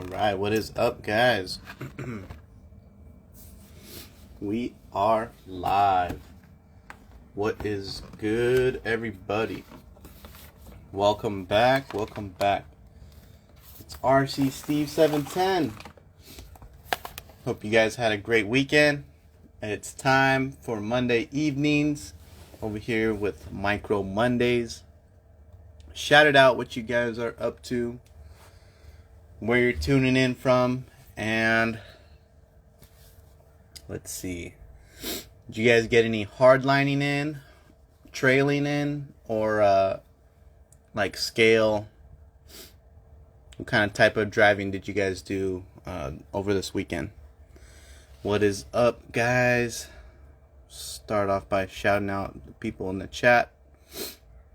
Alright, what is up, guys? We are live. What is good, everybody? Welcome back, welcome back. It's RC Steve 710. Hope you guys had a great weekend. It's time for Monday evenings over here with Micro Mondays. Shout it out what you guys are up to, where you're tuning in from, and let's see. Did you guys get any hardlining in, trailing in, or like scale? What kind of type of driving did you guys do over this weekend? What is up, guys? Start off by shouting out the people in the chat.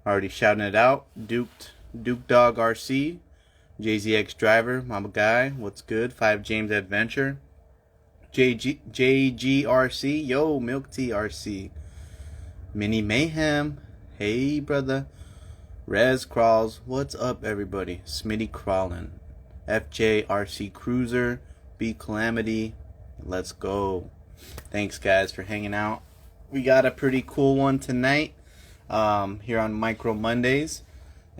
Already shouting it out. Duke Dog RC, JZX Driver, Mama Guy, what's good? 5 James Adventure, JGRC, yo, Milk Tea RC, Mini Mayhem, hey brother, Rez Crawls, what's up everybody? Smitty Crawlin, FJ RC Cruiser, B Calamity, let's go. Thanks guys for hanging out. We got a pretty cool one tonight here on Micro Mondays.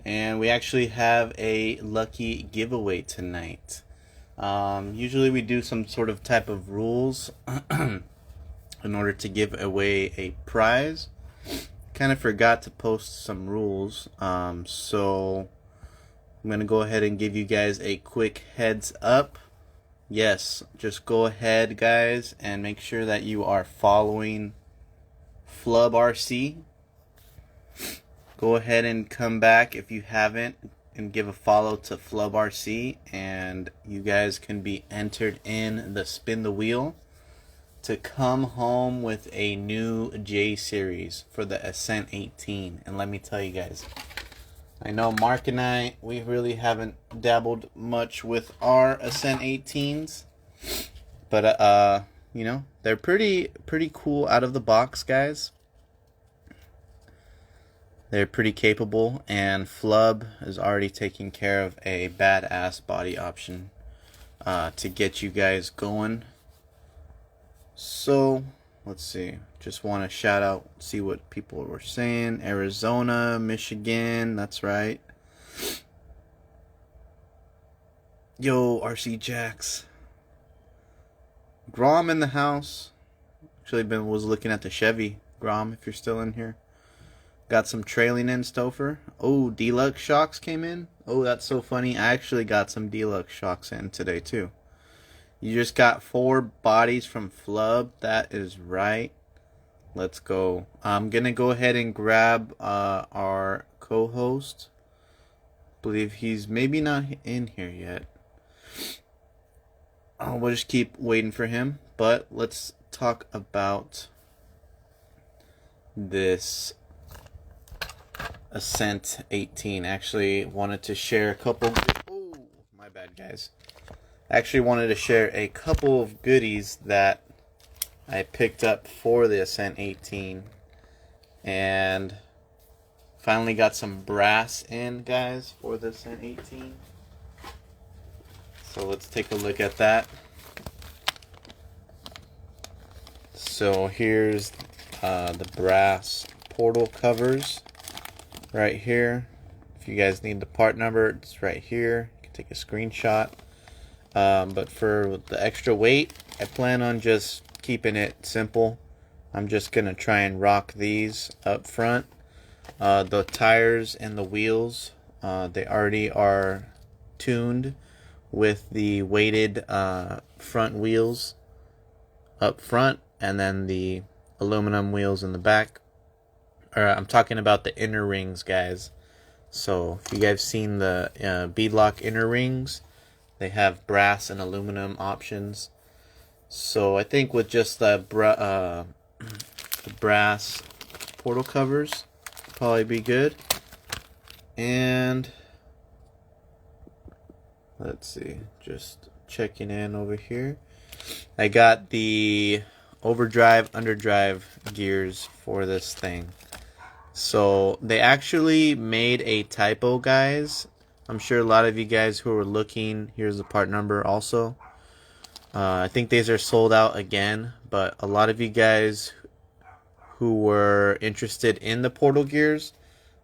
And we actually have a lucky giveaway tonight. Usually we do some sort of type of rules in order to give away a prize. Kind of forgot to post some rules. So I'm going to go ahead and give you guys a quick heads up. Yes, just go ahead guys and make sure that you are following Flub RC. Go ahead and come back if you haven't and give a follow to Flub RC, and you guys can be entered in the spin the wheel to come home with a new J series for the Ascent 18. And let me tell you guys, I know Mark and I, we really haven't dabbled much with our Ascent 18s, but you know, they're pretty cool out of the box, guys. They're pretty capable, and Flub is already taking care of a badass body option to get you guys going. So, let's see. Just want to shout out, see what people were saying. Arizona, Michigan, that's right. Yo, RC Jax. Grom in the house. Actually, was looking at the Chevy. Grom, if you're still in here. Got some trailing in, Stouffer. Oh, Deluxe shocks came in. Oh, that's so funny. I actually got some Deluxe shocks in today, too. You just got 4 bodies from Flub. That is right. Let's go. I'm going to go ahead and grab our co-host. Believe he's maybe not in here yet. We'll just keep waiting for him. But let's talk about this Ascent 18. Actually wanted to share a couple. Oh, my bad, guys. Actually wanted to share a couple of goodies that I picked up for the Ascent 18, and finally got some brass in, guys, for the Ascent 18. So let's take a look at that. So here's the brass portal covers. Right here. If you guys need the part number, it's right here. You can take a screenshot. But for the extra weight, I plan on just keeping it simple. I'm just gonna try and rock these up front. The tires and the wheels, they already are tuned with the weighted front wheels up front, and then the aluminum wheels in the back. I'm talking about the inner rings, guys. So if you guys seen the beadlock inner rings, they have brass and aluminum options. So I think with just the brass portal covers, probably be good. And let's see, just checking in over here. I got the overdrive, underdrive gears for this thing. So they actually made a typo, guys, I'm sure a lot of you guys who are looking, here's the part number also. I think these are sold out again, but a lot of you guys who were interested in the portal gears,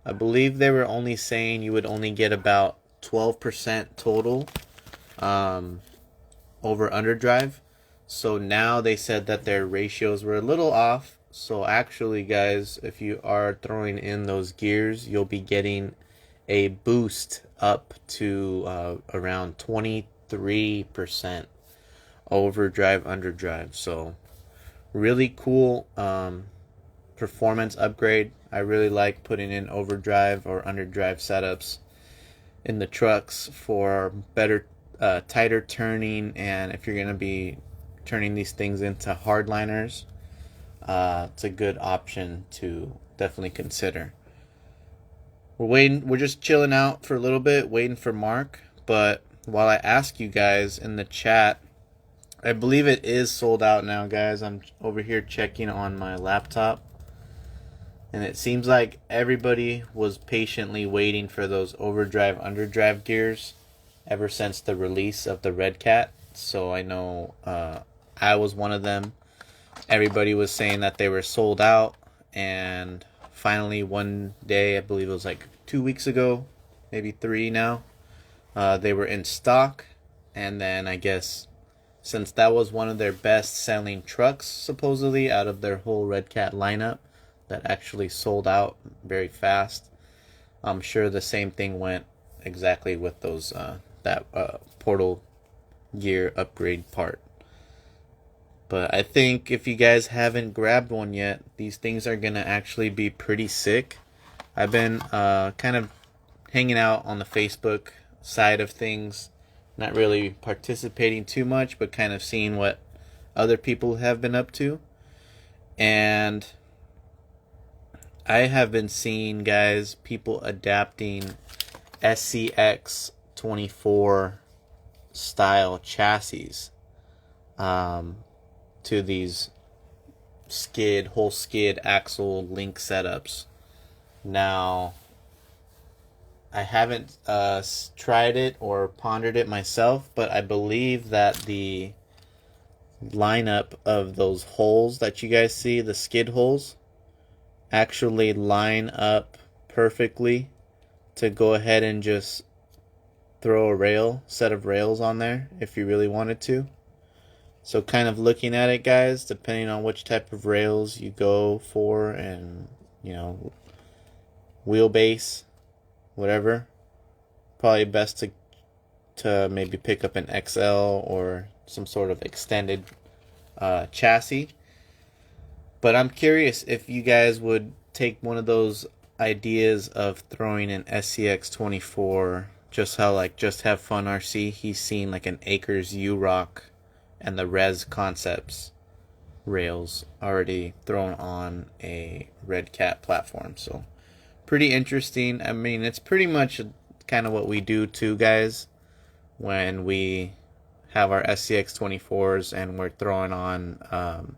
I believe they were only saying you would only get about 12% total over underdrive. So now they said that their ratios were a little off. So actually, guys, if you are throwing in those gears, you'll be getting a boost up to around 23% overdrive underdrive. So really cool performance upgrade. I really like putting in overdrive or underdrive setups in the trucks for better tighter turning, and if you're going to be turning these things into hardliners, it's a good option to definitely consider. We're just chilling out for a little bit, waiting for Mark. But while I ask you guys in the chat, I believe it is sold out now, guys. I'm over here checking on my laptop, and it seems like everybody was patiently waiting for those overdrive underdrive gears ever since the release of the Redcat. So I know I was one of them. Everybody was saying that they were sold out, and finally one day, I believe it was like 2 weeks ago, maybe 3 now, they were in stock. And then I guess since that was one of their best selling trucks supposedly out of their whole Redcat lineup that actually sold out very fast, I'm sure the same thing went exactly with those portal gear upgrade part. But I think if you guys haven't grabbed one yet, these things are gonna actually be pretty sick. I've been kind of hanging out on the Facebook side of things, not really participating too much, but kind of seeing what other people have been up to. And I have been seeing, guys, people adapting SCX 24 style chassis to these whole skid axle link setups. Now, I haven't tried it or pondered it myself, but I believe that the lineup of those holes that you guys see, the skid holes, actually line up perfectly to go ahead and just throw a set of rails on there if you really wanted to. So kind of looking at it, guys, depending on which type of rails you go for and, wheelbase, whatever, probably best to maybe pick up an XL or some sort of extended chassis. But I'm curious if you guys would take one of those ideas of throwing an SCX 24, just Have Fun RC. He's seen like an Acres U-Rock and the Res Concepts rails already thrown on a Redcat platform. So pretty interesting. I mean, it's pretty much kind of what we do too, guys, when we have our SCX 24s and we're throwing on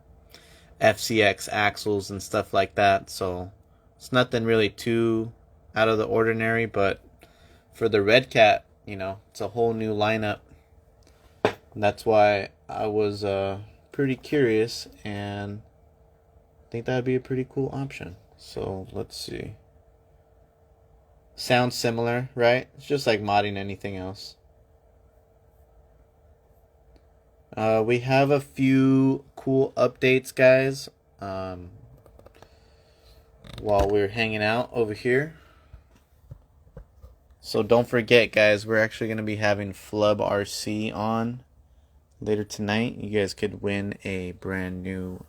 FCX axles and stuff like that. So it's nothing really too out of the ordinary, but for the Redcat, it's a whole new lineup. And that's why I was pretty curious, and I think that would be a pretty cool option. So let's see. Sounds similar, right? It's just like modding anything else. We have a few cool updates, guys, while we're hanging out over here. So don't forget, guys, we're actually going to be having Flub RC on later tonight. You guys could win a brand new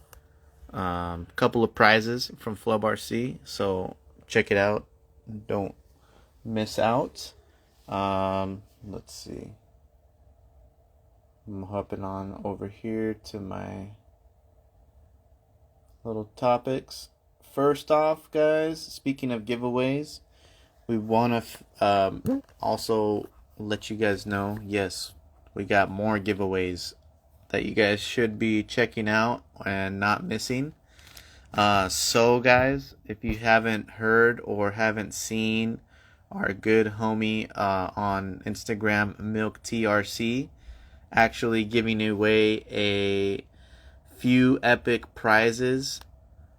couple of prizes from Flub RC. So check it out. Don't miss out. Let's see. I'm hopping on over here to my little topics. First off, guys, speaking of giveaways, we want to also let you guys know, yes, we got more giveaways that you guys should be checking out and not missing. So, guys, if you haven't heard or haven't seen our good homie on Instagram, Milk TRC, actually giving away a few epic prizes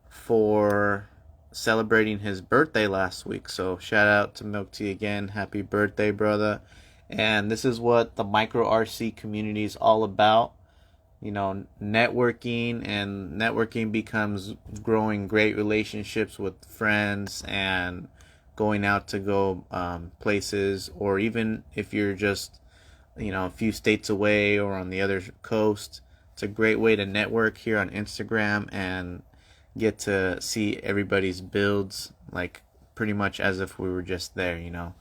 for celebrating his birthday last week. So shout out to Milk Tea again. Happy birthday, brother. And this is what the micro RC community is all about. You know, networking, and networking becomes growing great relationships with friends and going out to go places, or even if you're just, you know, a few states away or on the other coast. It's a great way to network here on Instagram and get to see everybody's builds, like pretty much as if we were just there, you know.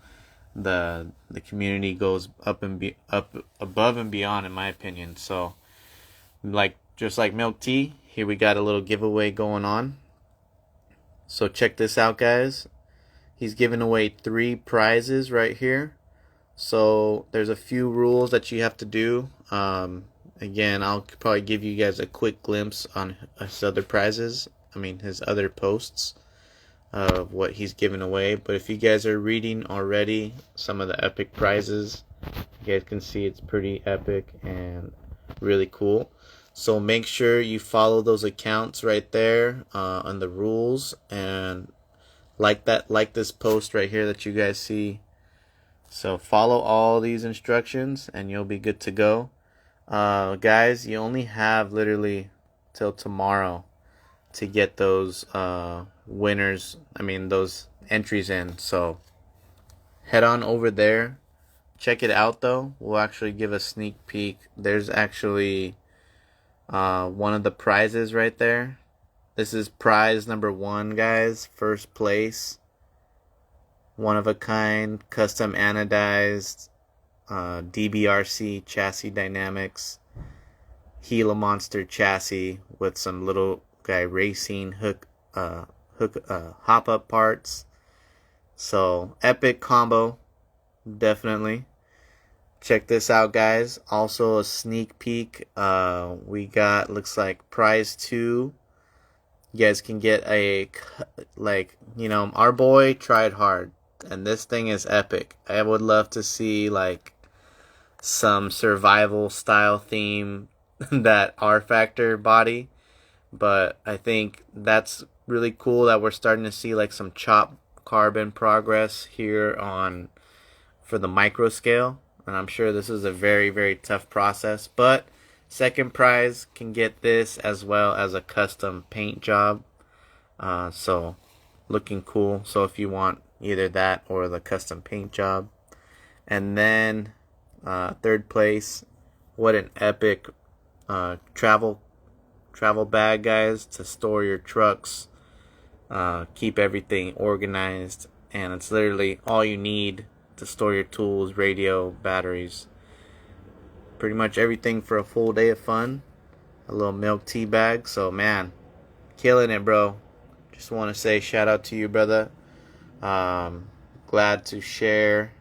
The community goes up above and beyond, in my opinion. So like just like Milk Tea, here we got a little giveaway going on. So check this out, guys. He's giving away 3 prizes right here. So there's a few rules that you have to do. Again, I'll probably give you guys a quick glimpse on his other prizes. I mean, his other posts of what he's giving away. But if you guys are reading already some of the epic prizes, you guys can see it's pretty epic and really cool. So make sure you follow those accounts right there on the rules, and like this post right here that you guys see. So follow all these instructions and you'll be good to go. Guys, you only have literally till tomorrow to get those winners, those entries in. So head on over there. Check it out though. We'll actually give a sneak peek. There's actually one of the prizes right there. This is prize number 1, guys. First place. One of a kind, custom anodized DBRC chassis dynamics, Gila Monster chassis with some little guy racing hop up parts. So epic combo, definitely. Check this out, guys. Also a sneak peek. We got, looks like prize 2. You guys can get a, like, you know, our boy tried hard, and this thing is epic. I would love to see like some survival style theme that R Factor body, but I think that's really cool that we're starting to see like some chop carbon progress here on for the micro scale, and I'm sure this is a very, very tough process, but second prize can get this as well as a custom paint job. So looking cool. So if you want either that or the custom paint job. And then third place, what an epic travel bag, guys, to store your trucks, keep everything organized, and it's literally all you need to store your tools, radio, batteries, pretty much everything for a full day of fun. A little milk tea bag. So man, killing it, bro. Just want to say shout out to you, brother. Glad to share.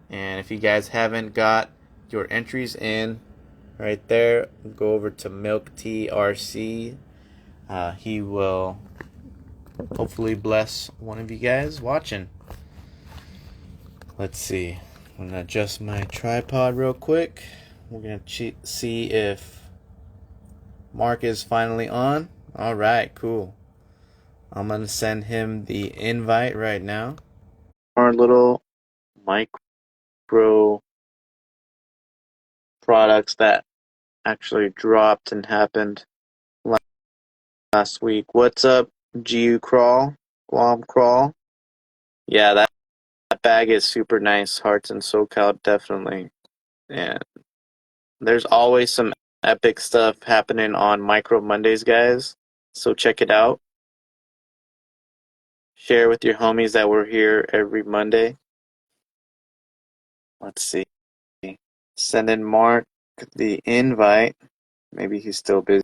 And if you guys haven't got your entries in right there, go over to Milk Tea RC. He will hopefully bless one of you guys watching. Let's see. I'm gonna adjust my tripod real quick. We're gonna see if Mark is finally on. Alright, cool. I'm gonna send him the invite right now. Our little micro products that actually dropped and happened last week. What's up, GU Crawl? Guam Crawl? Yeah, that bag is super nice. Hearts and SoCal, definitely. And there's always some epic stuff happening on Micro Mondays, guys. So check it out. Share with your homies that we're here every Monday. Let's see. Send in Mark the invite. Maybe he's still busy.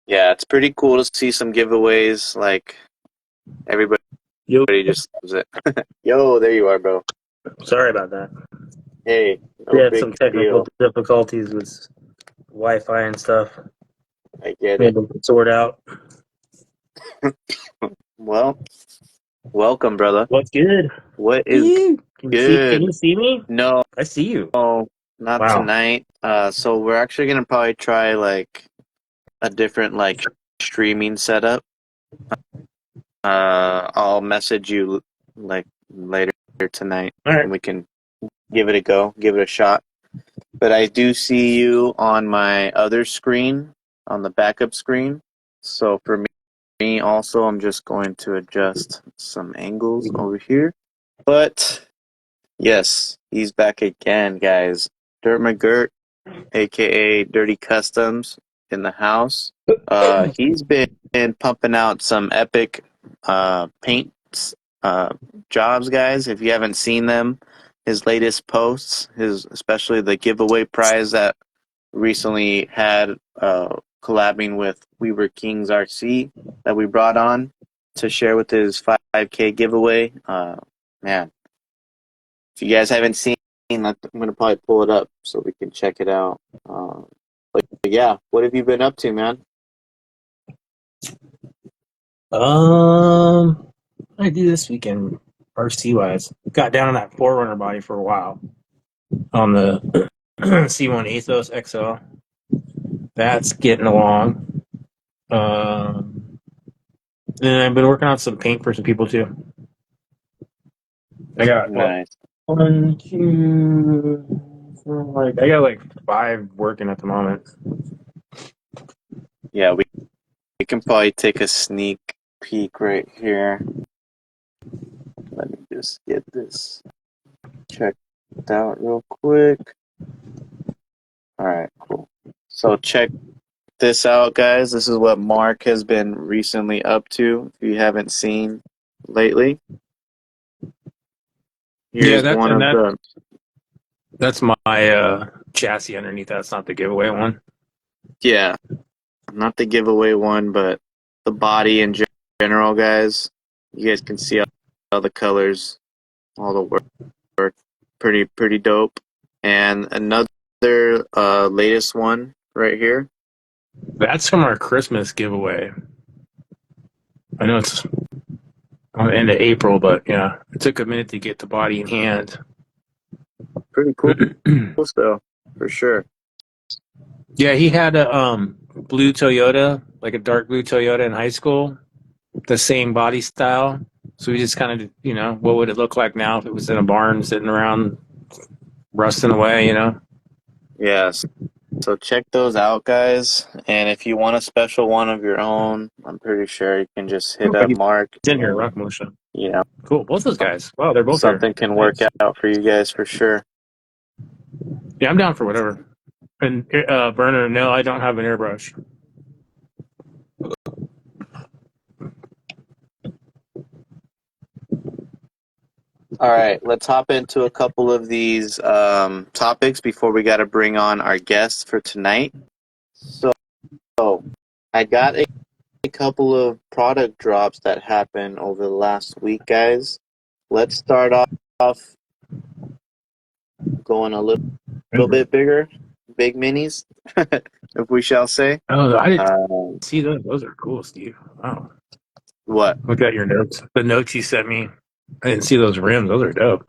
Yeah, it's pretty cool to see some giveaways. Like everybody Yo, just loves it. Yo, there you are, bro. sorry about that. Hey, We no had big some technical deal. difficulties with Wi-Fi and stuff. I get it. Maybe sort out. Well, welcome, brother. What's good? What is Can you see? Can good? you see me? No, I see you. not Wow. tonight. So we're actually gonna probably try like a different like streaming setup. I'll message you like later tonight, All right. and we can give it a go, give it a shot. But I do see you on my other screen, on the backup screen. So for me also, I'm just going to adjust some angles over here. But yes, he's back again, guys. Dirt McGirt, aka Dirty Customs, in the house. He's been pumping out some epic paint uh, jobs, guys. If you haven't seen them, his latest posts, especially the giveaway prize that recently had collabing with We Were Kings RC that we brought on to share with his 5K giveaway. Man, if you guys haven't seen, I'm gonna probably pull it up so we can check it out. But yeah, what have you been up to, man? I do this weekend RC wise. Got down on that Forerunner body for a while on the C1 Ethos XL. That's getting along. And I've been working on some paint for some people too. I got Nice. one, two, four, like I got like 5 working at the moment. Yeah, we can probably take a sneak peek right here. Let me just get this checked out real quick. All right, cool. So check this out, guys. This is what Mark has been recently up to. If you haven't seen lately, Yeah, here's one of the. that's my chassis underneath. That's not the giveaway one. Yeah, not the giveaway one, but the body in general, guys. You guys can see all the colors, all the work. Pretty dope. And another latest one right here. That's from our Christmas giveaway. I know it's on the end of April, but yeah, it took a minute to get the body in hand. Pretty cool still, for sure. Yeah, he had a blue Toyota, like a dark blue Toyota in high school, the same body style. So we just kind of, what would it look like now if it was in a barn sitting around rusting away, Yes. So check those out, guys. And if you want a special one of your own, I'm pretty sure you can just hit up He's Mark in here, and, Rock Motion. you know, Cool. Both those guys. Wow, they're both here. something can work Nice. out for you guys for sure. Yeah, I'm down for whatever. And burner, no, I don't have an airbrush. All right, let's hop into a couple of these topics before we got to bring on our guests for tonight. So I got a couple of product drops that happened over the last week, guys. Let's start off going a little bit bigger, big minis, if we shall say. Oh, I didn't Um, see those. Those are cool, Steve. Wow. what? Look at your notes. The notes you sent me. I didn't see those rims. Those are dope.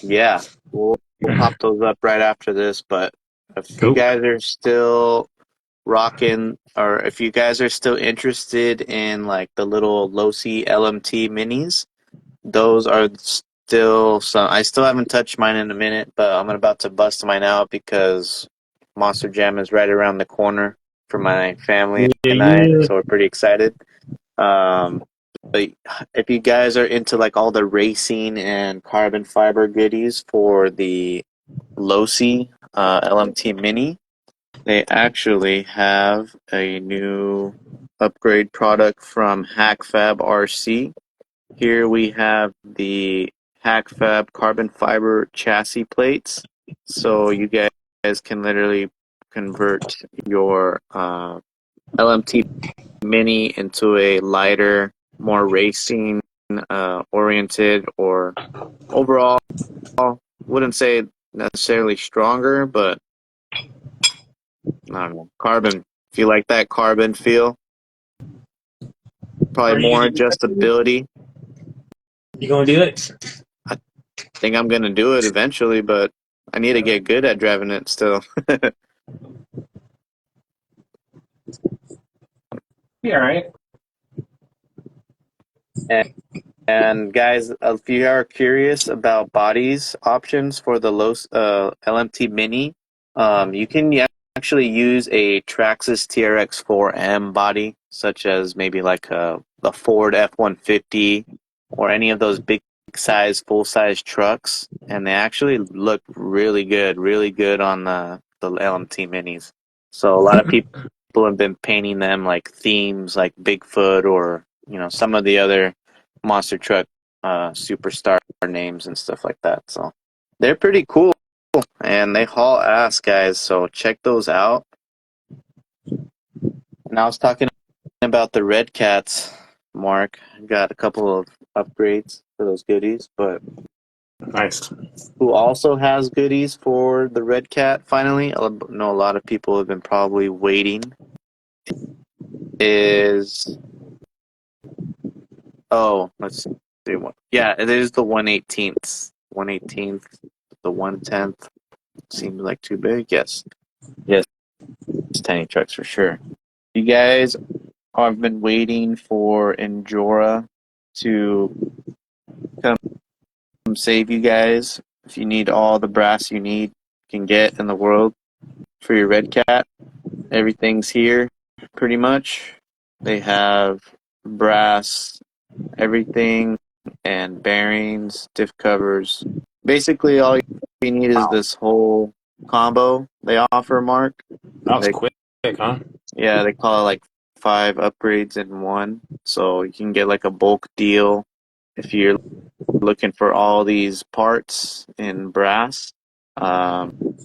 Yeah, we'll pop those up right after this. But if you Cool. guys are still rocking, or if you guys are still interested in like the little Losi LMT minis, those are still some. I still haven't touched mine in a minute, but I'm about to bust mine out because Monster Jam is right around the corner for my family and I, Yeah. so we're pretty excited. Um, but if you guys are into like all the racing and carbon fiber goodies for the Losi LMT Mini, they actually have a new upgrade product from HackFab RC. Here we have the HackFab carbon fiber chassis plates. So you guys can literally convert your LMT Mini into a lighter, more racing oriented, or overall, wouldn't say necessarily stronger, but I don't know, carbon. If you like that carbon feel, probably Are you more gonna do that? adjustability. You gonna do it? I think I'm gonna do it eventually, but I need to get good at driving it still. Be all right. And guys, if you are curious about bodies options for the Losi LMT Mini, you can actually use a Traxxas TRX-4M body, such as maybe like a Ford F-150 or any of those big size, full size trucks, and they actually look really good on the LMT Minis. So a lot of people have been painting them like themes, like Bigfoot or some of the other monster truck superstar names and stuff like that. So they're pretty cool and they haul ass, guys. So check those out. And I was talking about the Red Cats, Mark. Got a couple of upgrades for those goodies, but Nice. who also has goodies for the Red Cat finally? I know a lot of people have been probably waiting. Let's see what. Yeah, it is the 118th. 118th, the 110th. Seems like too big. Yes, it's tiny trucks for sure. You guys, I've been waiting for Endura to come save you guys. If you need all the brass you can get in the world for your Red Cat, everything's here pretty much. They have brass, everything, and bearings, diff covers. Basically, all you need is this whole combo they offer, Mark. That was They quick, huh? Yeah, they call it like 5 upgrades in one. So you can get like a bulk deal if you're looking for all these parts in brass. Um,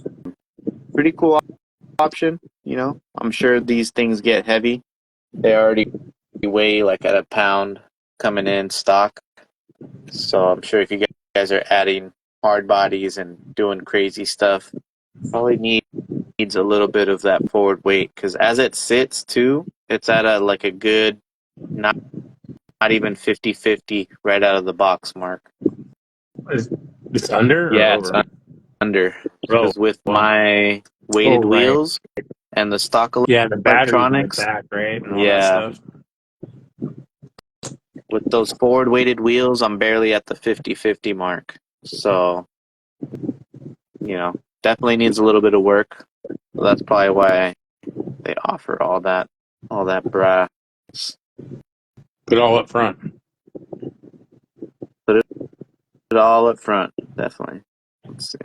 Pretty cool option, I'm sure these things get heavy. They already weigh like at a pound coming in stock. So I'm sure if you guys are adding hard bodies and doing crazy stuff, probably needs a little bit of that forward weight because as it sits too, it's at a good not even 50-50 right out of the box, Mark. It's under or Yeah, it's over? under Oh, because with well. my Oh, weighted right. wheels and the stock Yeah, the batteries in the electronics, back, right, and all that yeah, stuff. with those forward weighted wheels, I'm barely at the 50-50 mark. So, definitely needs a little bit of work. So that's probably why they offer all that brass. Put it all up front. Put it all up front, definitely. Let's see.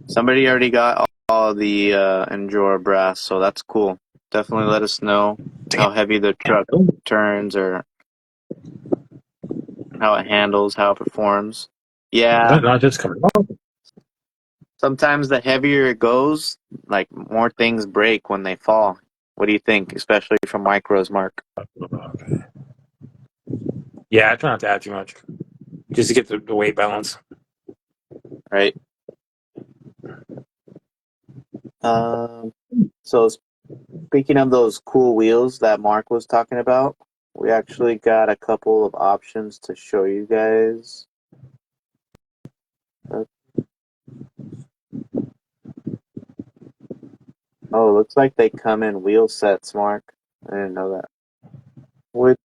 Somebody already got all the Endura brass, so that's cool. Definitely let us know how heavy the truck turns or how it handles, how it performs. Yeah, Not just coming off. sometimes the heavier it goes, like more things break when they fall. What do you think, especially from micros, Mark? Yeah, I try not to add too much, just to get the weight balance. Right. So speaking of those cool wheels that Mark was talking about, we actually got a couple of options to show you guys. Oh, it looks like they come in wheel sets, Mark. I didn't know that. Which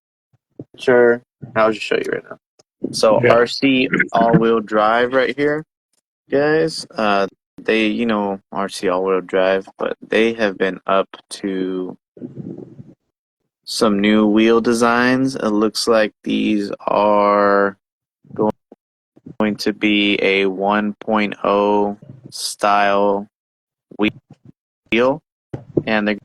are, I'll just show you right now. So Yeah. RC all-wheel drive right here, guys. They, RC all-wheel drive, but they have been up to some new wheel designs. It looks like these are going to be a 1.0 style wheel, and they're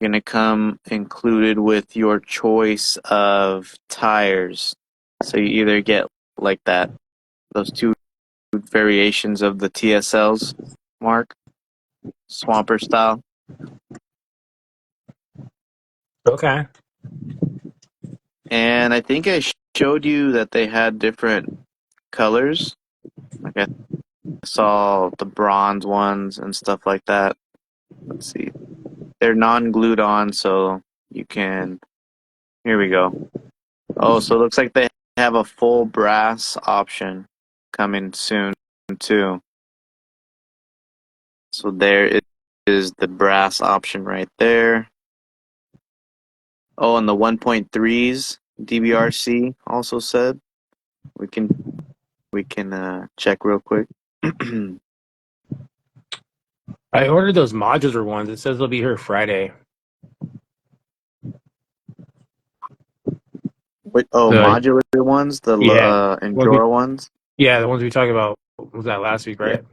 going to come included with your choice of tires. So you either get like those two variations of the TSLs, Mark, Swamper style. Okay. And I think I showed you that they had different colors. Like saw the bronze ones and stuff like that. Let's see. They're non-glued on, so you can. Here we go. Oh, so it looks like they have a full brass option coming soon too. So there is the brass option right there. Oh, and the 1.3s DBRC also said we can check real quick. I ordered those modular ones. It says they'll be here Friday. The Modular ones, the yeah, Enduro ones. yeah, the ones we talked about was that last week, right?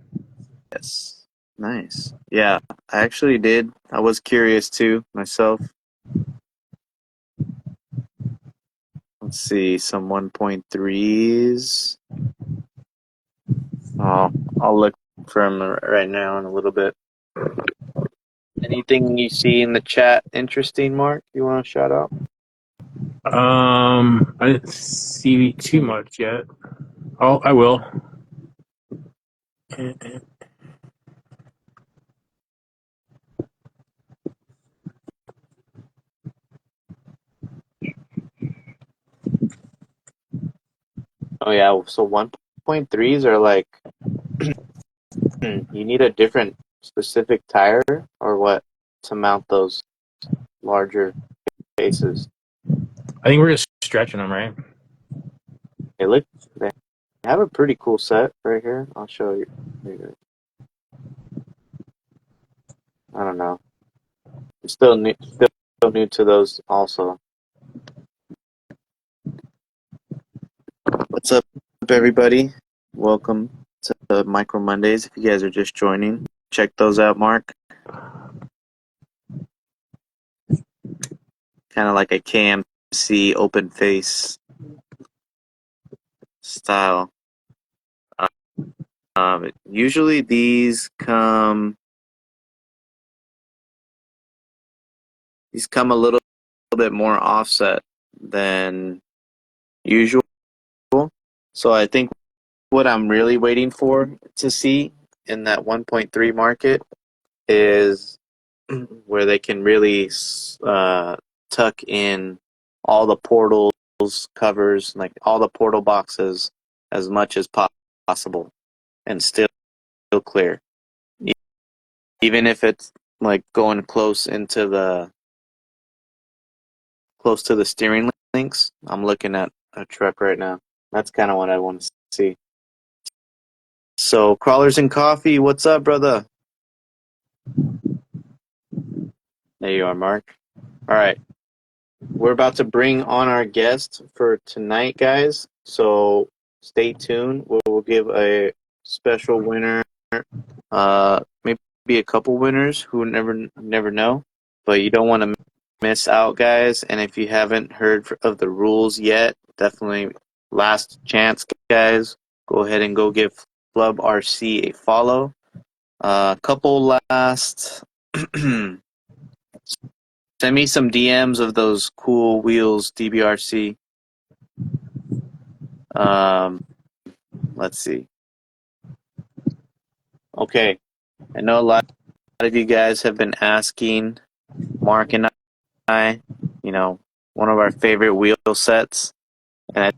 Yes. Nice. Yeah, I actually did. I was curious too myself. Let's see, some 1.3s. I'll look for them right now in a little bit. Anything you see in the chat interesting, Mark? You want to shout out? I didn't see too much yet. Oh, I will. Oh yeah, so 1.3s are like you need a different specific tire or what to mount those larger bases. I think we're just stretching them, right? They have a pretty cool set right here. I'll show you. I don't know. I'm still new to those also. What's up, everybody? Welcome to Micro Mondays. If you guys are just joining, check those out, Mark. Kind of like a KMC open face style. Usually these come a little bit more offset than usual. So I think what I'm really waiting for to see in that 1.3 market is where they can really tuck in all the portals, covers, like all the portal boxes as much as possible and still clear. Even if it's like going close to the steering links. I'm looking at a truck right now. That's kind of what I want to see. So, Crawlers and Coffee, what's up, brother? There you are, Mark. All right. We're about to bring on our guest for tonight, guys. So, stay tuned. We'll give a special winner. Maybe a couple winners who never know. But you don't want to miss out, guys. And if you haven't heard of the rules yet, definitely last chance, guys. Go ahead and go give Flub RC a follow. Couple last. Send me some DMs of those cool wheels, DBRC. Let's see. Okay, I know a lot of you guys have been asking Mark and I, one of our favorite wheel sets, and I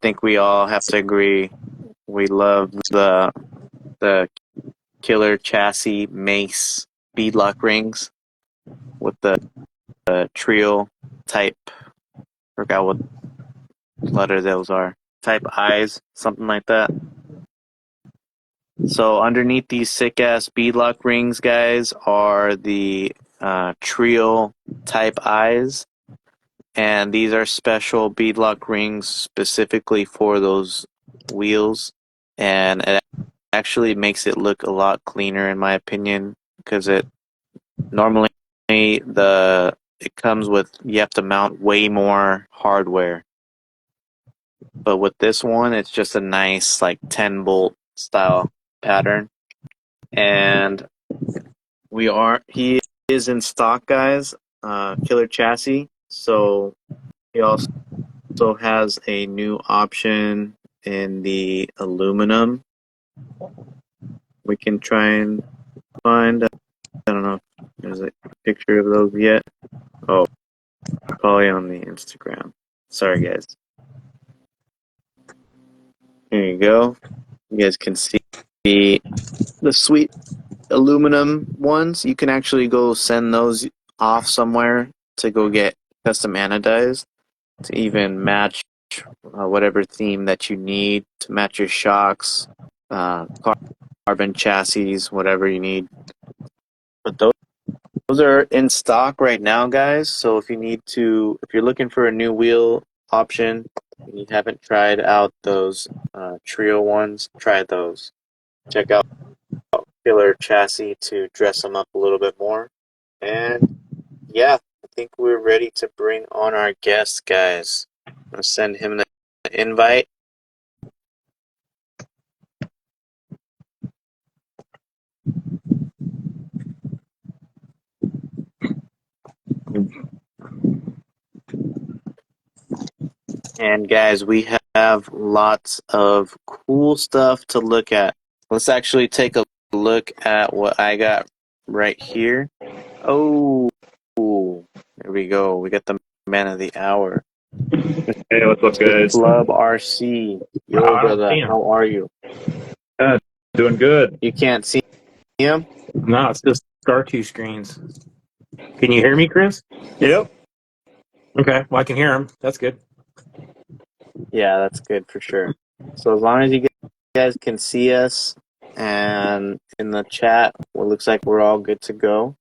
think we all have to agree we love the killer chassis Mace beadlock rings with the trio type. Forgot what letter those are. Type eyes, something like that. So underneath these sick ass beadlock rings, guys, are the trio type eyes, and these are special beadlock rings specifically for those wheels, and it actually makes it look a lot cleaner in my opinion because it normally it comes with, you have to mount way more hardware, but with this one it's just a nice like 10 bolt style pattern. And he is in stock, guys, killer chassis, so he also has a new option in the aluminum We can try and find. I don't know if there's a picture of those yet. Oh, probably on the Instagram. Sorry, guys. Here you go. You guys can see the sweet aluminum ones. You can actually go send those off somewhere to go get custom anodized to even match whatever theme that you need to match your shocks, carbon chassis, whatever you need. But those are in stock right now, guys. So if you're looking for a new wheel option and you haven't tried out those trio ones, try those. Check out Killer Chassis to dress them up a little bit more. And yeah, I think we're ready to bring on our guest, guys. I'm going to send him the invite. And guys, we have lots of cool stuff to look at. Let's actually take a look at what I got right here. Oh, there we go. We got the man of the hour. Hey, what's up, guys? Flub RC. Yo, brother, how are you? Doing good. You can't see him? No, it's just our two screens. Can you hear me, Chris? Yep. Okay, well, I can hear him. That's good. Yeah, that's good for sure. So as long as you guys can see us and in the chat, well, it looks like we're all good to go.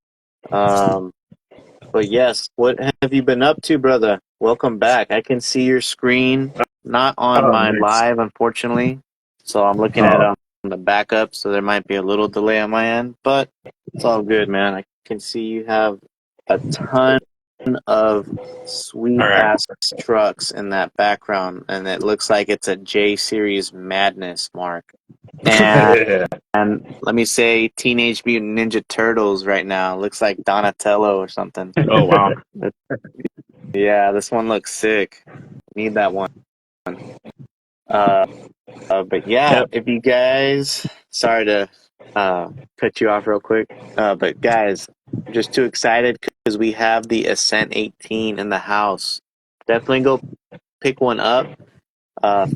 But yes, what have you been up to, brother? Welcome back. I can see your screen, not on my nice. live, unfortunately. So I'm looking at on the backup, so there might be a little delay on my end, but it's all good, man. I can see you have a ton of sweet ass trucks in that background, and it looks like it's a J Series madness, Mark. And and let me say Teenage Mutant Ninja Turtles right now. Looks like Donatello or something. Oh, wow. Yeah, this one looks sick. Need that one. But yeah, if you guys, sorry to cut you off real quick, but guys, I'm just too excited because we have the Ascent 18 in the house. Definitely go pick one up.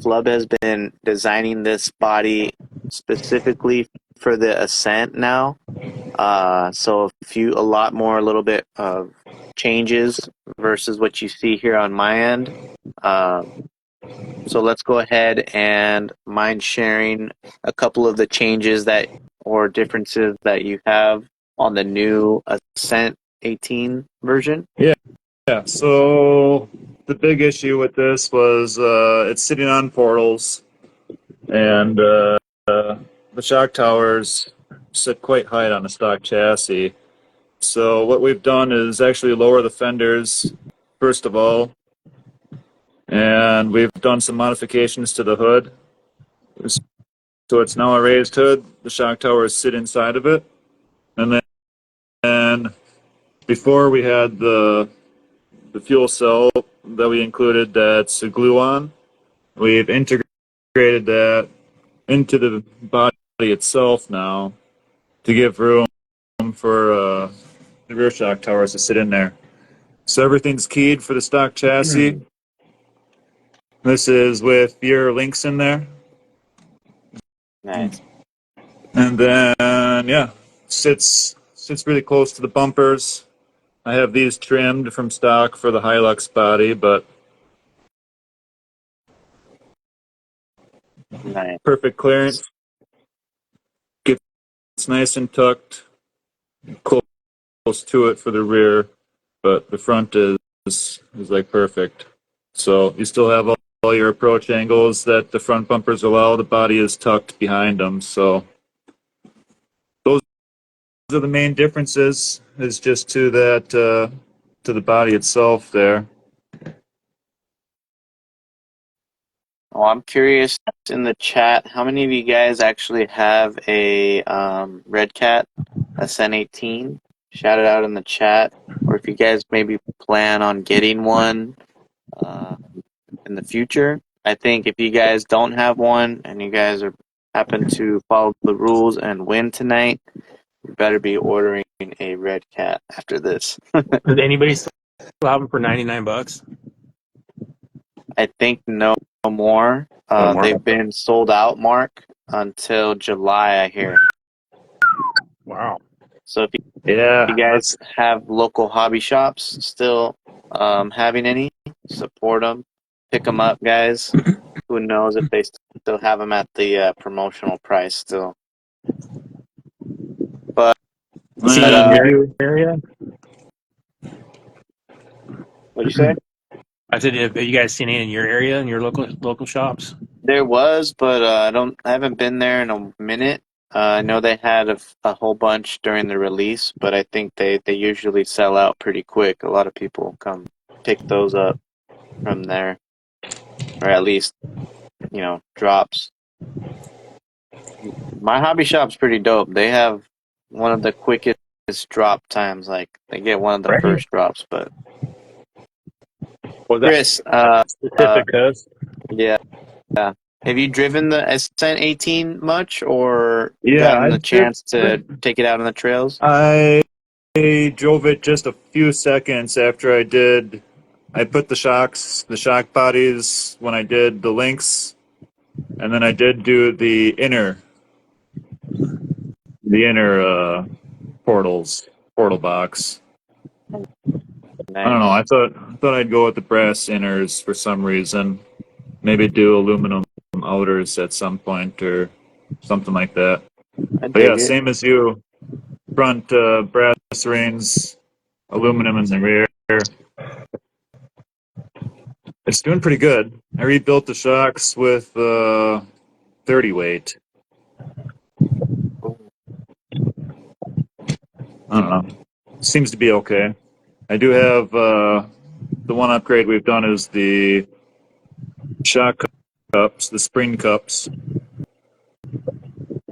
Flub has been designing this body specifically for the Ascent now. So a little bit of changes versus what you see here on my end. So let's go ahead and mind sharing a couple of the changes or differences that you have on the new Ascent 18 version. Yeah. So the big issue with this was it's sitting on portals, and the shock towers sit quite high on a stock chassis. So what we've done is actually lower the fenders first of all, and we've done some modifications to the hood. So it's now a raised hood. The shock towers sit inside of it, and then before we had the fuel cell that we included that's a glue-on. We've integrated that into the body itself now to give room for the rear shock towers to sit in there. So everything's keyed for the stock chassis. This is with your links in there. Nice. And then, yeah, sits really close to the bumpers. I have these trimmed from stock for the Hilux body, but Nice. perfect clearance. Gets nice and tucked, close to it for the rear, but the front is like perfect. So you still have all your approach angles that the front bumpers allow. The body is tucked behind them. So those are the main differences. Is just to that to the body itself there. Well, I'm curious in the chat, how many of you guys actually have a Redcat Ascent 18? Shout it out in the chat. Or if you guys maybe plan on getting one in the future. I think if you guys don't have one and you guys are happen to follow the rules and win tonight, you better be ordering a Redcat after this. Does anybody still have them for $99? I think no more. No more. They've been sold out, Mark, until July, I hear. Wow. So if Yeah, you guys have local hobby shops still having any, support them. Pick them up, guys. Who knows if they still have them at the promotional price still. But See yeah, in we your do. area? what'd you say? I said, have you guys seen any in your area, in your local shops? There was, but I haven't been there in a minute. I know they had a whole bunch during the release, but I think they usually sell out pretty quick. A lot of people come pick those up from there, or at least, drops. My hobby shop's pretty dope. They have one of the quickest drop times. Like they get one of the Right. first drops. But Was that Chris, specific coast? yeah. Have you driven the Ascent 18 much, or Yeah, gotten the chance to take it out on the trails? I drove it just a few seconds after I did. I put the shock bodies when I did the links, and then I did do the inner portal box. I don't know. Nice. I thought I'd go with the brass inners for some reason. Maybe do aluminum outers at some point or something like that. I But yeah, dig it. same as you. Front brass rings, aluminum in the rear. It's doing pretty good. I rebuilt the shocks with 30 weight. I don't know. Seems to be okay. I do have the one upgrade we've done is the shock cups, the spring cups.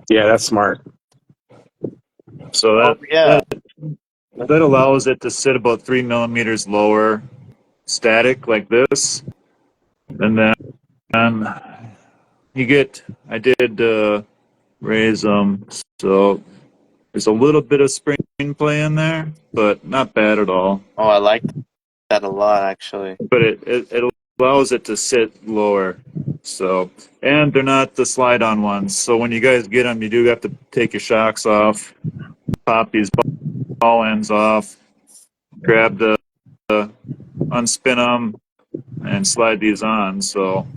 Yeah, that's smart. So Oh yeah. that allows it to sit about 3 millimeters lower, static like this, and then I did raise them, so there's a little bit of spring play in there, but not bad at all. Oh, I like that a lot, actually. But it allows it to sit lower. So, and they're not the slide-on ones. So when you guys get them, you do have to take your shocks off, pop these ball ends off, grab the unspin them, and slide these on. So,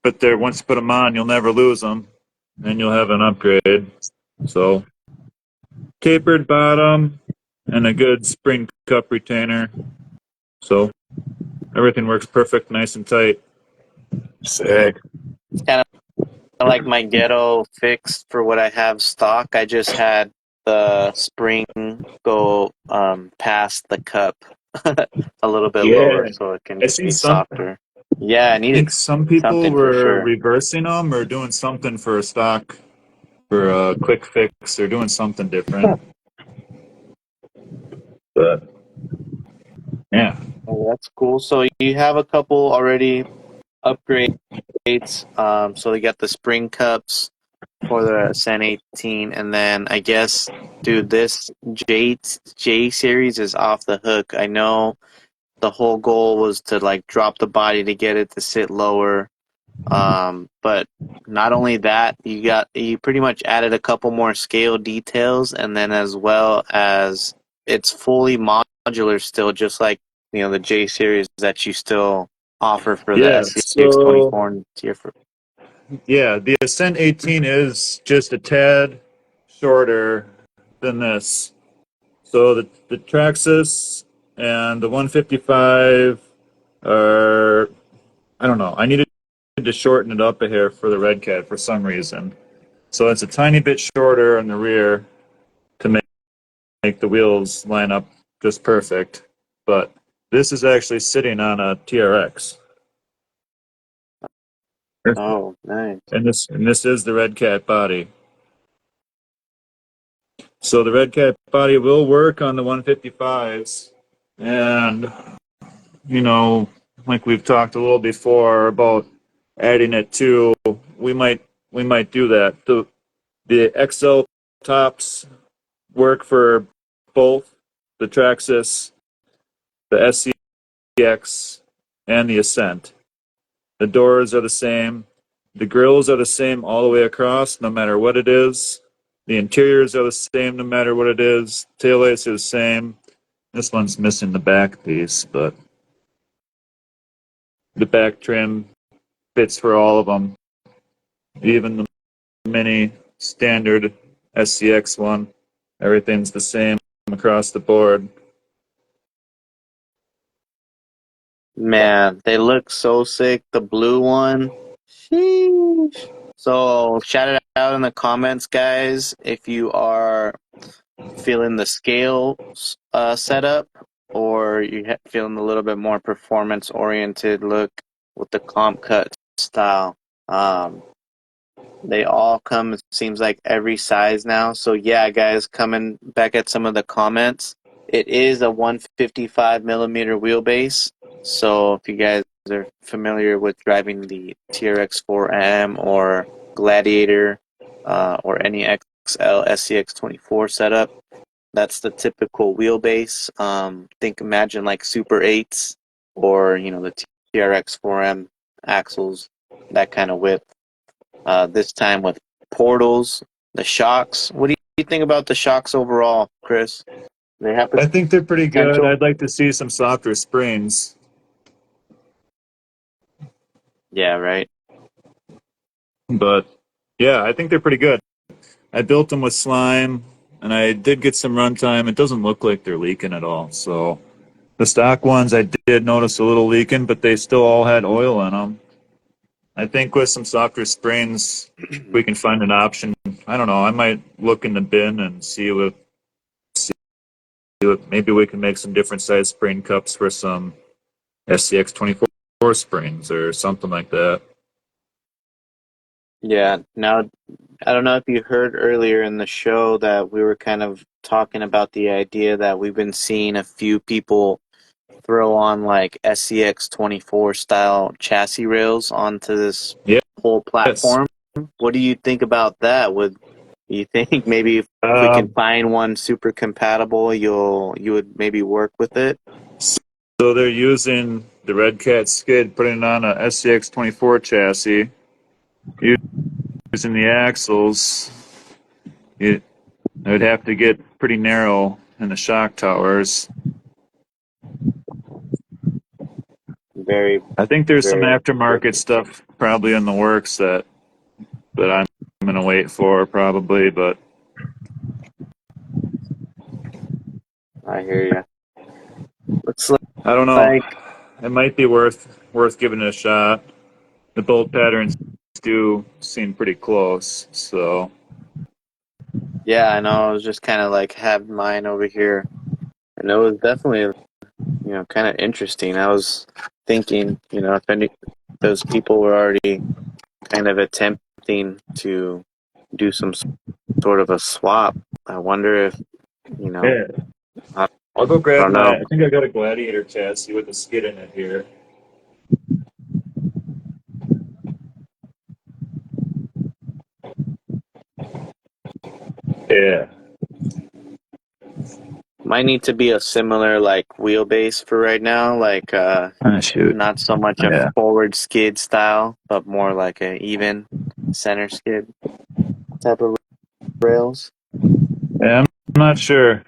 but they're once you put them on, you'll never lose them, and you'll have an upgrade. So, tapered bottom and a good spring cup retainer. So everything works perfect, nice and tight. Sick. It's kind of like my ghetto fix for what I have stock. I just had the spring go past the cup a little bit lower, Yeah, so it can I just seen be some. softer. Yeah, I I think needed some people something for were sure. reversing them or doing something for a stock for a quick fix. They're doing something different. But yeah, Oh, that's cool. So you have a couple already upgrades. So they got the spring cups for the Ascent 18, and then I guess, dude, this J series is off the hook. I know the whole goal was to like drop the body to get it to sit lower. But not only that, you pretty much added a couple more scale details, and then as well as it's fully modular still, just like the J series that you still offer for the yeah. SCX So 24 and tier for. yeah, the Ascent 18 is just a tad shorter than this. So the Traxxas and the 155 are, I don't know. I needed to shorten it up a hair for the Redcat for some reason. So it's a tiny bit shorter on the rear to make the wheels line up just perfect. But this is actually sitting on a TRX. Oh, nice. And this is the Redcat body. So the Redcat body will work on the 155s. And, like we've talked a little before about adding it to, we might we might do that. The XL tops work for both the Traxxas, the SCX, and the Ascent. The doors are the same. The grills are the same all the way across, no matter what it is. The interiors are the same, no matter what it is. Taillights are the same. This one's missing the back piece, but the back trim fits for all of them. Even the mini standard SCX one, everything's the same across the board. Man, they look so sick. The blue one. Sheesh. So shout it out in the comments, guys, if you are feeling the scale setup, or you feeling a little bit more performance oriented look with the comp cut style. They all come, it seems like, every size now. So yeah, guys, coming back at some of the comments, it is a 155 millimeter wheelbase. So if you guys are familiar with driving the TRX 4M or Gladiator or any XL SCX 24 setup, that's the typical wheelbase. Imagine like Super 8s or the TRX 4M axles, that kind of width. This time with portals, the shocks. What do you think about the shocks overall, Chris? They have I think they're pretty good. potential. I'd like to see some softer springs. Yeah, right. But yeah, I think they're pretty good. I built them with slime, and I did get some runtime. It doesn't look like they're leaking at all. So the stock ones, I did notice a little leaking, but they still all had oil in them. I think with some softer springs, we can find an option. I don't know. I might look in the bin and see what maybe we can make some different size spring cups for some SCX 24 springs or something like that. Yeah. Now, I don't know if you heard earlier in the show that we were kind of talking about the idea that we've been seeing a few people throw on like SCX 24 style chassis rails onto this whole Yes. platform. What do you think about that? You think maybe if we can find one super compatible, you would maybe work with it? So they're using the Redcat skid, putting it on a SCX 24 chassis, using the axles. It would have to get pretty narrow in the shock towers. Very, I think there's some very. aftermarket stuff probably in the works that I'm going to wait for probably, but I hear you. Looks I don't know. like, It might be worth giving it a shot. The bolt patterns do seem pretty close, so yeah, I know. I was just kind of like have mine over here, and it was definitely, kind of interesting. I was thinking, if those people were already kind of attempting to do some sort of a swap, I wonder if, yeah. I I'll go grab don't know. I think I got a Gladiator chassis with a skid in it here. Yeah. Might need to be a similar like wheelbase for right now, like Shoot. not so much a Yeah. forward skid style, but more like a even center skid type of rails. Yeah, I'm not sure.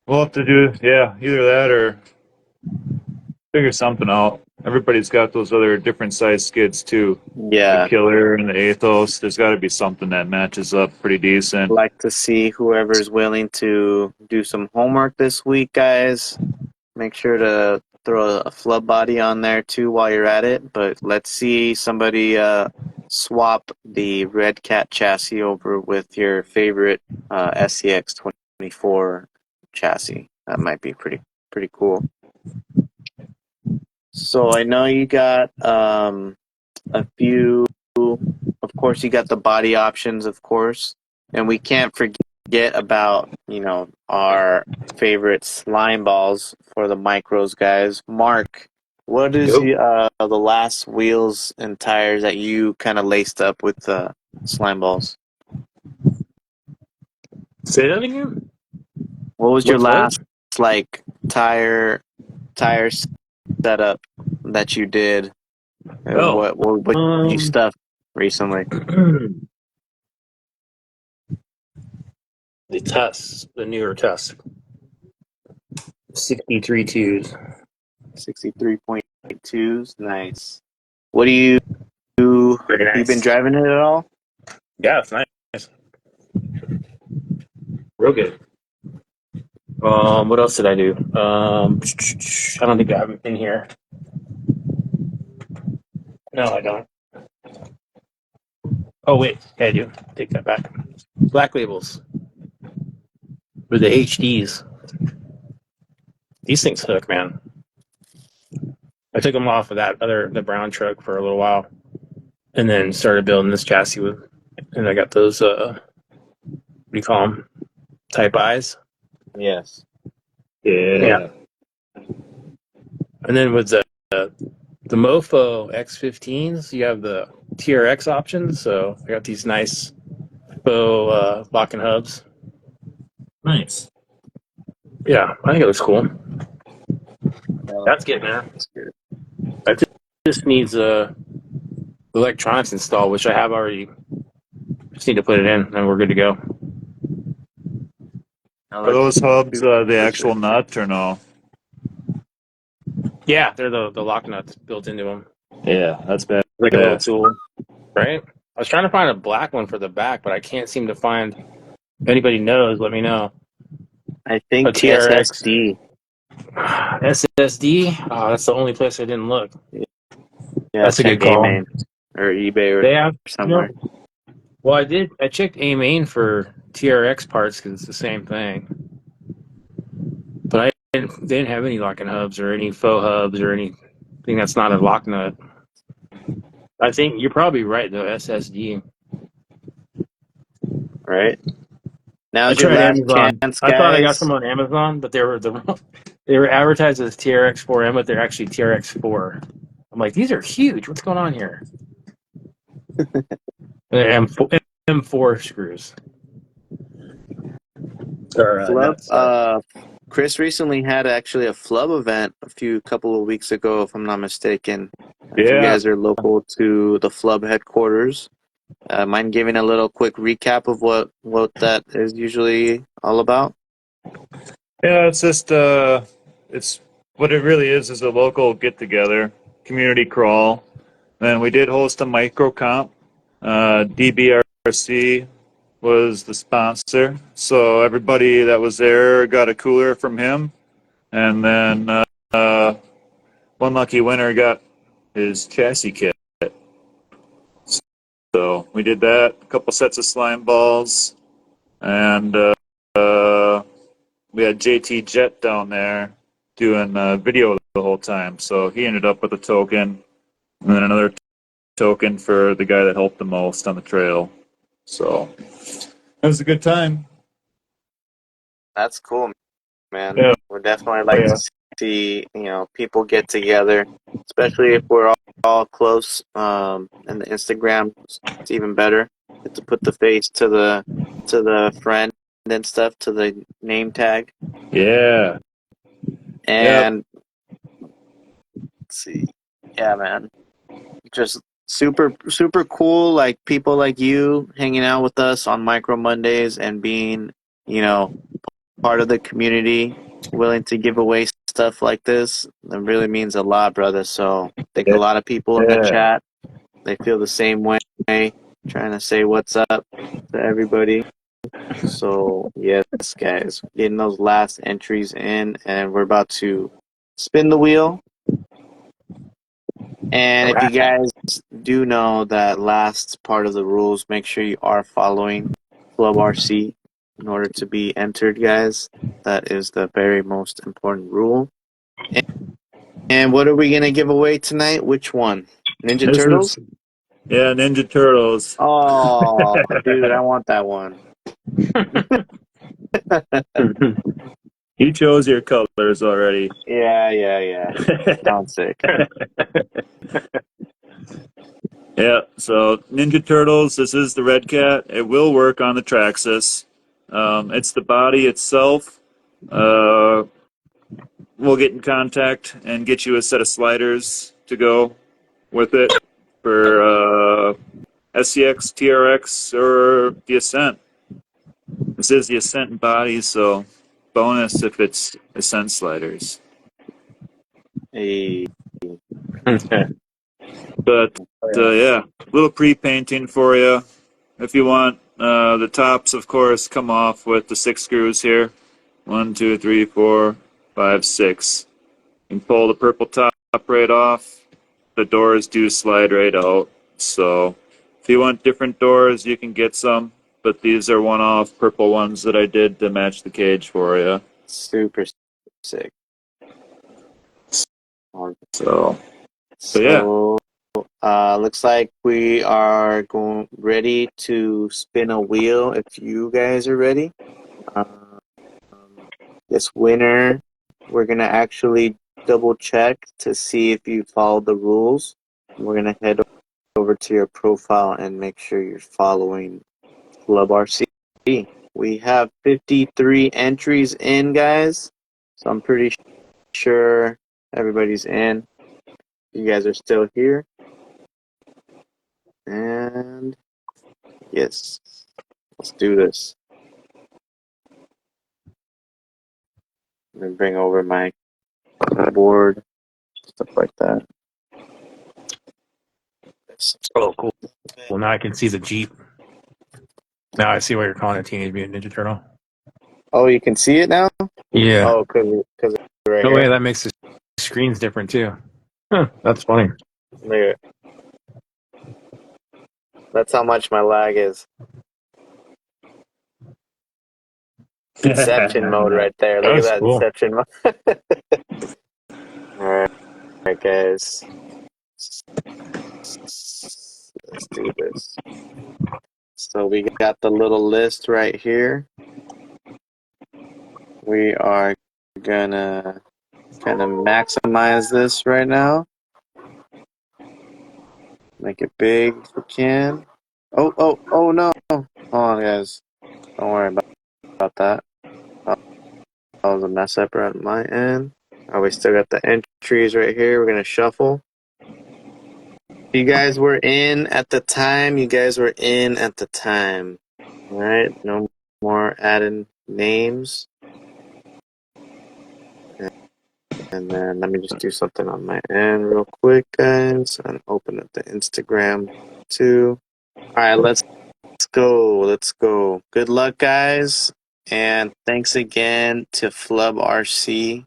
We'll have to do, either that or figure something out. Everybody's got those other different size skids too. The Yeah, Killer and the Athos. There's got to be something that matches up pretty decent. like to see whoever's willing to do some homework this week, guys. Make sure to throw a flub body on there too while you're at it. But let's see somebody swap the Redcat chassis over with your favorite SCX 24 chassis. That might be pretty cool. So I know you got a few. Of course, you got the body options, of course, and we can't forget about our favorite slime balls for the micros, guys. Mark, What is Nope. the last wheels and tires that you kind of laced up with the slime balls? Say that again. What was your What? last like tire setup that you did? Oh. What you Um. stuff recently? The tests, the newer tests, 63 twos. 63.2s, nice. What do you been Very nice. driving it at all? Yeah, it's nice. Real good. What else did I do? I don't think I have it in here. No, I don't. Oh wait, yeah, I do. Take that back. Black labels or the HDs. These things hook, man. I took them off of the brown truck for a little while, and then started building this chassis with, and I got those what do you call them? Type I's. Yes. Yeah. And then with the Mofo X15s, you have the TRX options. So I got these nice faux lock and hubs. Nice. Yeah, I think it looks cool. That's getting there. That's good. I just needs electronics installed, which I have already. Just need to put it in, and we're good to go. Are those hubs the actual nut or no? Yeah, they're the lock nuts built into them, Yeah, that's bad. like a little tool, right? I was trying to find a black one for the back, but I can't seem to find. If anybody knows, let me know. I A think TRX SSD. SSD. Oh, that's the only place I didn't look. Yeah, That's a check good call. A-Main or eBay or They have somewhere. Well, I did. I checked A-Main for TRX parts because it's the same thing, but they didn't have any locking hubs or any faux hubs or anything that's not a lock nut. I think you're probably right though. SSD. Right. I Now's your tried last Amazon. chance, I thought I got guys. some on Amazon, but they were advertised as TRX4M, but they're actually TRX4. I'm like, these are huge. What's going on here? They're M4 screws. Or Flub. nuts. Sorry. Chris recently had actually a Flub event couple of weeks ago, if I'm not mistaken. If you Yeah. guys are local to the Flub headquarters, mind giving a little quick recap of what that is usually all about? Yeah, it's just it's what it really is a local get together, community crawl. And we did host a micro comp. DBRC was the sponsor, so everybody that was there got a cooler from him, and then one lucky winner got his chassis kit. So we did that, a couple sets of slime balls, and we had JT Jet down there doing video the whole time. So he ended up with a token, and then another token for the guy that helped the most on the trail. So it was a good time. That's cool, man. Yeah. We'd definitely like to see people get together, especially if we're all close. And the Instagram, it's even better. Get to put the face to the friend and stuff, to the name tag. Yeah. And let's see, yeah, man, just super cool. Like people like you hanging out with us on Micro Mondays and being part of the community, willing to give away stuff like this, it really means a lot, brother. So I think a lot of people in the chat, they feel the same way, trying to say what's up to everybody. So yes, guys, getting those last entries in, and we're about to spin the wheel. And if you guys do know that last part of the rules, make sure you are following Flub RC in order to be entered, guys. That is the very most important rule. And what are we going to give away tonight? Which one? Ninja Turtles? Yeah, Ninja Turtles. Oh, dude, I want that one. You chose your colors already. Yeah. Sounds sick. Yeah, so Ninja Turtles, this is the Redcat. It will work on the Traxxas. It's the body itself. We'll get in contact and get you a set of sliders to go with it for SCX, TRX, or the Ascent. This is the Ascent body, so bonus if it's Ascent sliders. Hey. But yeah, little pre-painting for you. If you want, the tops, of course, come off with the 6 screws here. 1, 2, 3, 4, 5, 6. You can pull the purple top right off. The doors do slide right out. So if you want different doors, you can get some. But these are one-off purple ones that I did to match the cage for you. Super sick. So So, looks like we are ready to spin a wheel if you guys are ready. This winner, we're going to actually double check to see if you followed the rules. We're going to head over to your profile and make sure you're following Flub RC. We have 53 entries in, guys. So I'm pretty sure everybody's in. You guys are still here. And yes, let's do this. I'm going to bring over my board, stuff like that. Oh, cool. Well, now I can see the Jeep. Now I see why you're calling it Teenage Mutant Ninja Turtle. Oh, you can see it now? Yeah. Oh, because it's right No here. way, that makes the screens different too. Huh, that's funny. Look at it. That's how much my lag is. Inception mode right there. Look at That's that cool. Inception mode. All right, guys. Let's do this. So we got the little list right here. We are gonna kind of maximize this right now. Make it big if we can. Oh no. Hold on, guys. Don't worry about that. That was a mess up right at my end. Oh, we still got the entries right here. We're gonna shuffle. You guys were in at the time. You guys were in at the time. All right. No more adding names. And then let me just do something on my end real quick, guys, and open up the Instagram too. All right, let's go. Let's go. Good luck, guys. And thanks again to Flub RC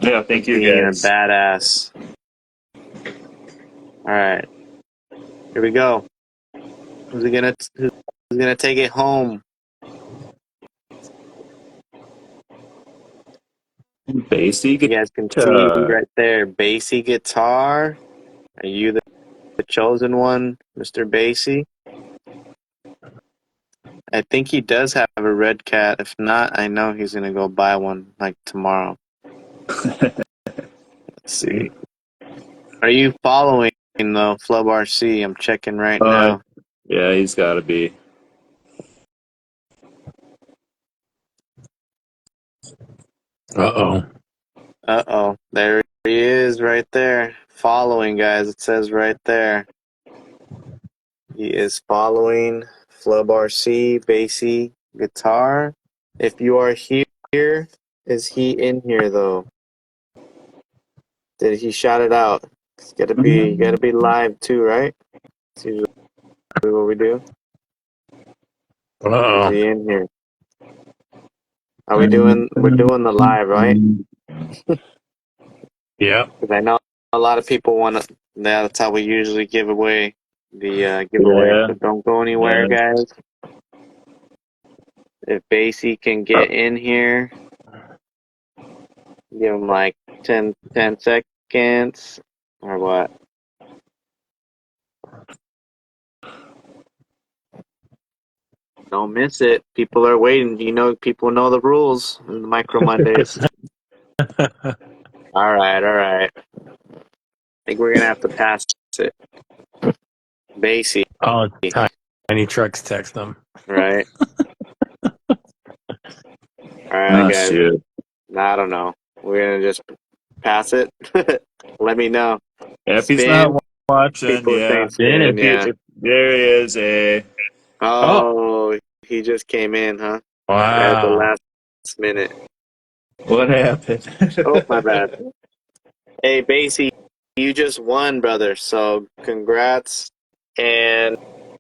yeah, for thank you being a guys. badass. All right. Here we go. Who's gonna take it home? Basic. You guys can see right there, Basie guitar. Are you the chosen one, Mr. Basie? I think he does have a Redcat. If not, I know he's gonna go buy one like tomorrow. Let's see. Are you following the Flub RC? I'm checking right now. Yeah, he's got to be. Uh-oh. Uh-oh. There he is right there. Following, guys. It says right there. He is following Flub RC, Basie, guitar. If you are here, is he in here though? Did he shout it out? You gotta be live too, right? That's usually what we do. Is Uh-oh. he in here? We're doing the live, right? Yeah. Because I know a lot of people want to. That's how we usually give away the giveaway. Yeah. So don't go anywhere, Yeah. guys. If Basie can get in here, give him like 10 seconds or what? Don't miss it. People are waiting. You know, people know the rules in the Micro Mondays. All right. I think we're gonna have to pass it. Basie, Oh, tiny trucks text them. right? All right, Ah, guys. shit. I don't know. We're gonna just pass it. Let me know. If he's Spin. not watching, People are yeah. saying spin. Yeah. There he is, a. Oh, he just came in, huh? Right at the Wow. last minute. What happened? Oh, my bad. Hey, Basie, you just won, brother. So congrats. And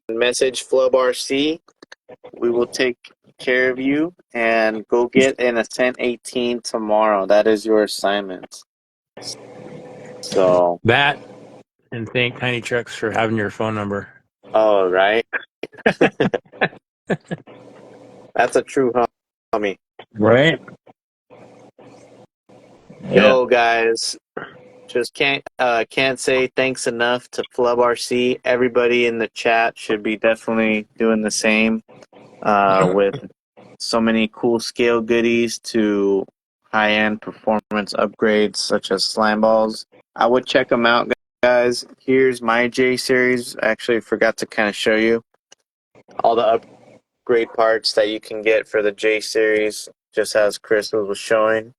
message Flub RC. We will take care of you and go get an Ascent 18 tomorrow. That is your assignment. So, That, and thank Tiny Trucks for having your phone number. oh, right. That's a true homie. Right? Yeah. Yo, guys. Just can't say thanks enough to Flub RC. Everybody in the chat should be definitely doing the same. With so many cool scale goodies to high-end performance upgrades such as slime balls. I would check them out, guys. Here's my J series. I actually forgot to kind of show you all the upgrade parts that you can get for the J series, just as Chris was showing.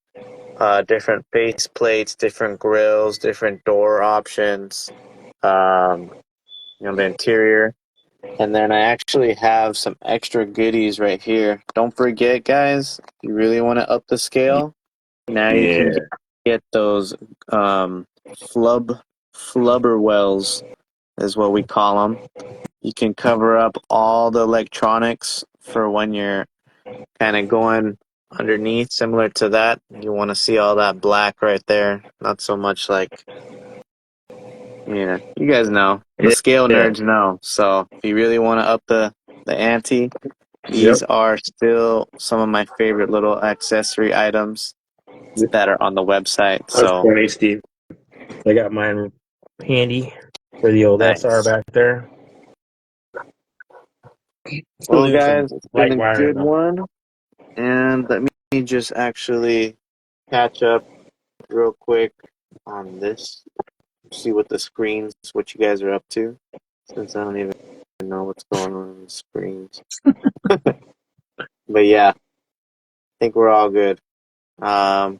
Different face plates, different grills, different door options, the interior. And then I actually have some extra goodies right here. Don't forget, guys, if you really want to up the scale, now you can Yeah. get those flubber wells, is what we call them. You can cover up all the electronics for when you're kind of going underneath, similar to that. You want to see all that black right there. Not so much like, you guys know. The scale Yeah. nerds know. So if you really want to up the ante, these Yep. are still some of my favorite little accessory items that are on the website. That's So funny, Steve. I got mine handy for the old SR nice. back there. Still Well, doing some guys, it's been light a wiring good though. one. And let me just actually catch up real quick on this. See what the screens, what you guys are up to, since I don't even know what's going on the screens. But yeah, I think we're all good.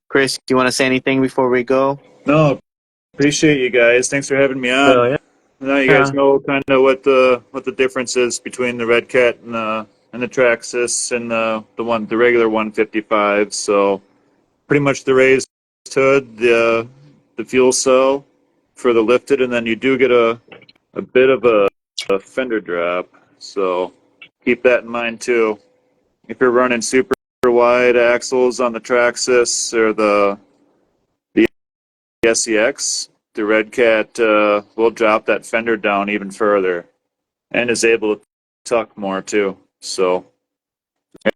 Chris, do you want to say anything before we go? No, appreciate you guys. Thanks for having me on. Oh yeah. Now you guys Yeah. know kind of what the difference is between the Redcat and the Traxxas and the regular 155. So pretty much the raised hood, the fuel cell for the lifted, and then you do get a bit of a fender drop. So keep that in mind too. If you're running super wide axles on the Traxxas or the SEX, the Redcat will drop that fender down even further and is able to tuck more too. So yeah,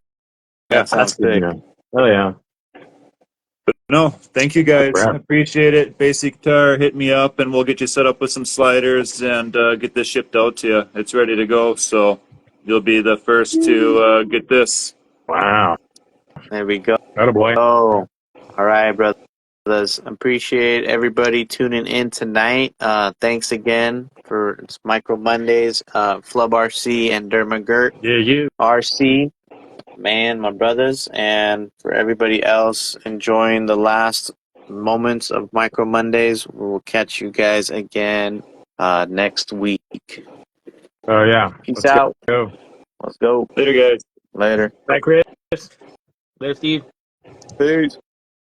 That sounds That's good to sick. know. Oh yeah. but no, thank you guys. Crap. Appreciate it. Basic Guitar, hit me up and we'll get you set up with some sliders and get this shipped out to you. It's ready to go. So you'll be the first to get this. Wow. There we go. Attaboy. All right, brothers. Appreciate everybody tuning in tonight. Thanks again for it's Micro Mondays. Flub RC and Dermagurt Yeah, you. RC. Man, my brothers, and for everybody else enjoying the last moments of Micro Mondays, we will catch you guys again next week. Oh yeah. Peace Let's out. go. Let's go. Later, guys. Later. Bye, Chris. Later, Steve. Peace.